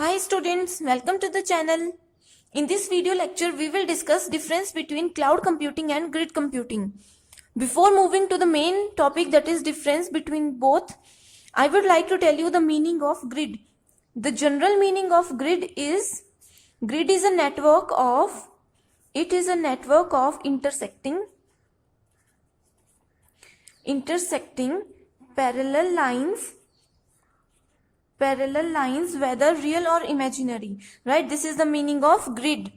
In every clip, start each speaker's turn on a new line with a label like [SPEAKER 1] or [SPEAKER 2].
[SPEAKER 1] Hi students, welcome to the channel. In this video lecture, we will discuss difference between cloud computing and grid computing. Before moving to the main topic, that is difference between both, I would like to tell you the meaning of grid. The general meaning of grid is a network of intersecting parallel lines, whether real or imaginary, right? This is the meaning of grid.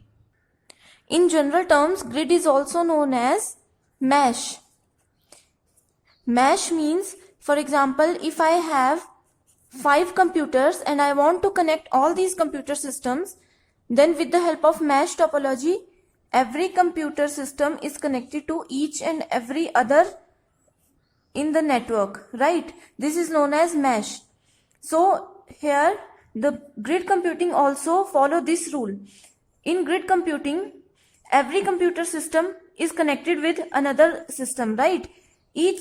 [SPEAKER 1] In general terms, grid is also known as mesh. Mesh means, for example, if I have 5 computers and I want to connect all these computer systems, then with the help of mesh topology, every computer system is connected to each and every other in the network, right? This is known as mesh. So here the grid computing also follow this rule. In grid computing, every computer system is connected with another system, right? Each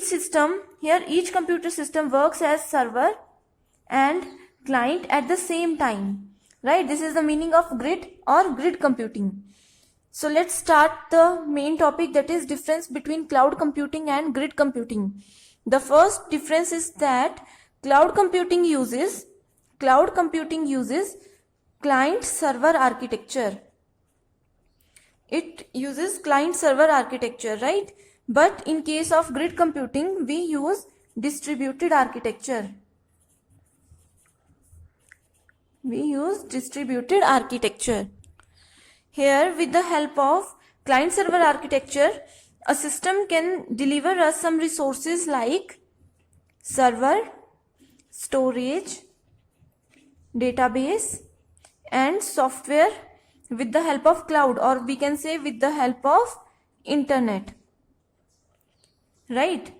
[SPEAKER 1] computer system works as server and client at the same time, right? This is the meaning of grid or grid computing. So let's start the main topic, that is difference between cloud computing and grid computing. The first difference is that cloud computing uses client server architecture. It uses client server architecture, right? But in case of grid computing, we use distributed architecture. Here, with the help of client server architecture, a system can deliver us some resources like server, storage, database, and software with the help of cloud, or we can say with the help of internet, right?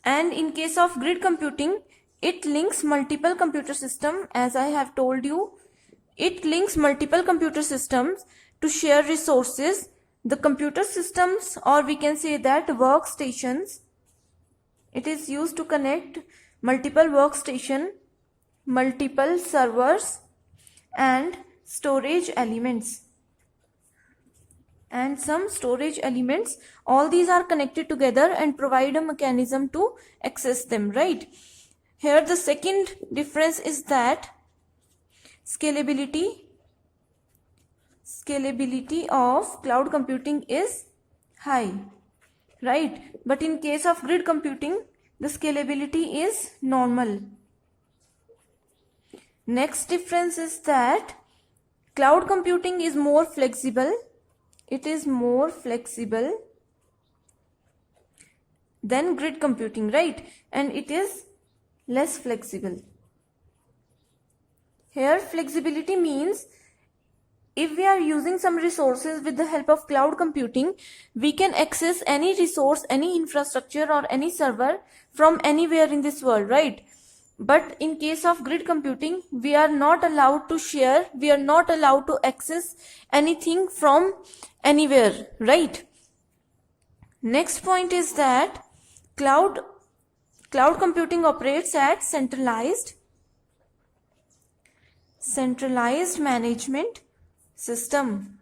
[SPEAKER 1] And in case of grid computing, it links multiple computer systems. As I have told you, it links multiple computer systems to share resources. The computer systems, or we can say that workstations, it is used to connect multiple workstation, multiple servers, and storage elements. And some storage elements, all these are connected together and provide a mechanism to access them, right? Here the second difference is that scalability of cloud computing is high, right? But in case of grid computing, the scalability is normal. Next difference is that cloud computing is more flexible. It is more flexible than grid computing, right? And it is less flexible. Here flexibility means if we are using some resources with the help of cloud computing, we can access any resource, any infrastructure, or any server from anywhere in this world, right? But in case of grid computing, we are not allowed to share, we are not allowed to access anything from anywhere, right? Next point is that cloud computing operates at centralized management system.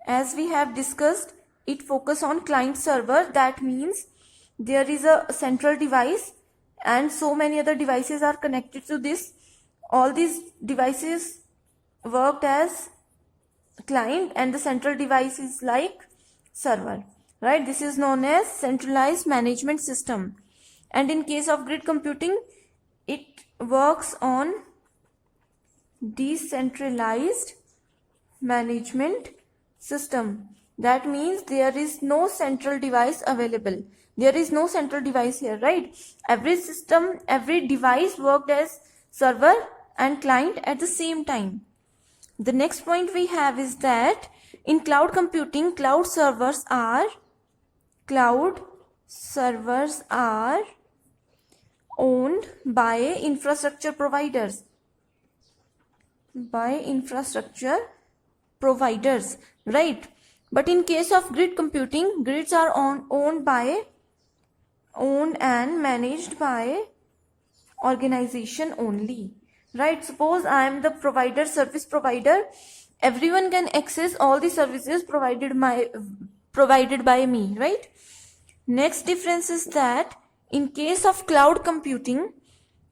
[SPEAKER 1] As we have discussed, it focuses on client server. That means there is a central device and so many other devices are connected to this. All these devices worked as client and the central device is like server, right? This is known as centralized management system. And in case of grid computing, it works on decentralized management system. That means there is no central device available. There is no central device here, right? Every device worked as server and client at the same time. The next point we have is that in cloud computing, cloud servers are owned by infrastructure providers. Right? But in case of grid computing, grids are owned and managed by organization only. right? Suppose I am the provider, service provider. Everyone can access all the services provided by me, right? Next difference is that in case of cloud computing,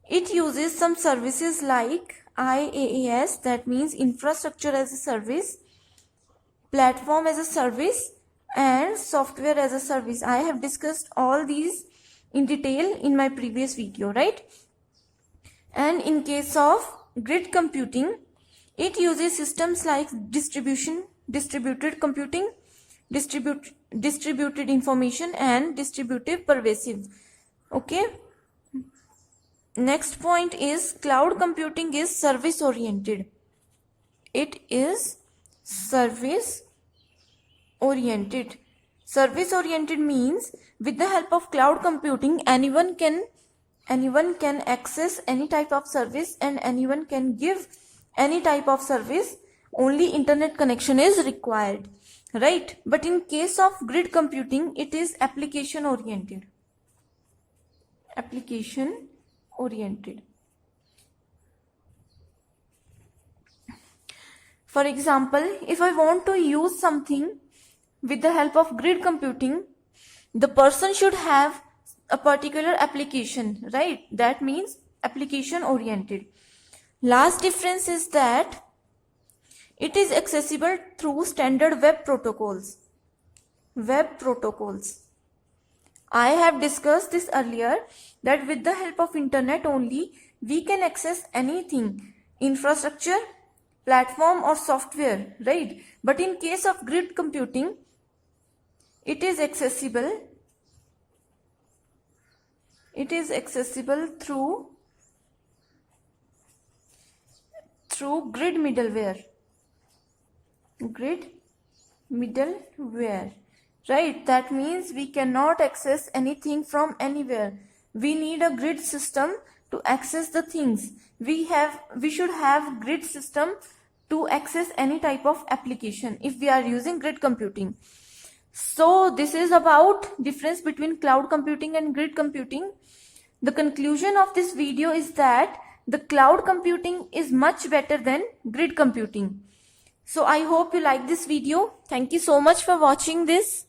[SPEAKER 1] it uses some services like IaaS, that means infrastructure as a service, platform as a service, and software as a service. I have discussed all these in detail in my previous video, right? And in case of grid computing, it uses systems like distributed computing, distributed information, and distributive pervasive. Okay. Next point is cloud computing is service oriented. It is service oriented. Service oriented means with the help of cloud computing, anyone can access any type of service and anyone can give any type of service. Only internet connection is required, right? But in case of grid computing, it is application oriented. Application oriented. For example, if I want to use something with the help of grid computing, the person should have a particular application, right? That means application oriented. Last difference is that it is accessible through standard web protocols. Web protocols. I have discussed this earlier, that with the help of internet only we can access anything, infrastructure, platform or software, right? But in case of grid computing, it is accessible through grid middleware, right? That means we cannot access anything from anywhere. We need a grid system to access the things. We should have grid system to access any type of application if we are using grid computing. So this is about difference between cloud computing and grid computing. The conclusion of this video is that the cloud computing is much better than grid computing. So I hope you like this video. Thank you so much for watching this.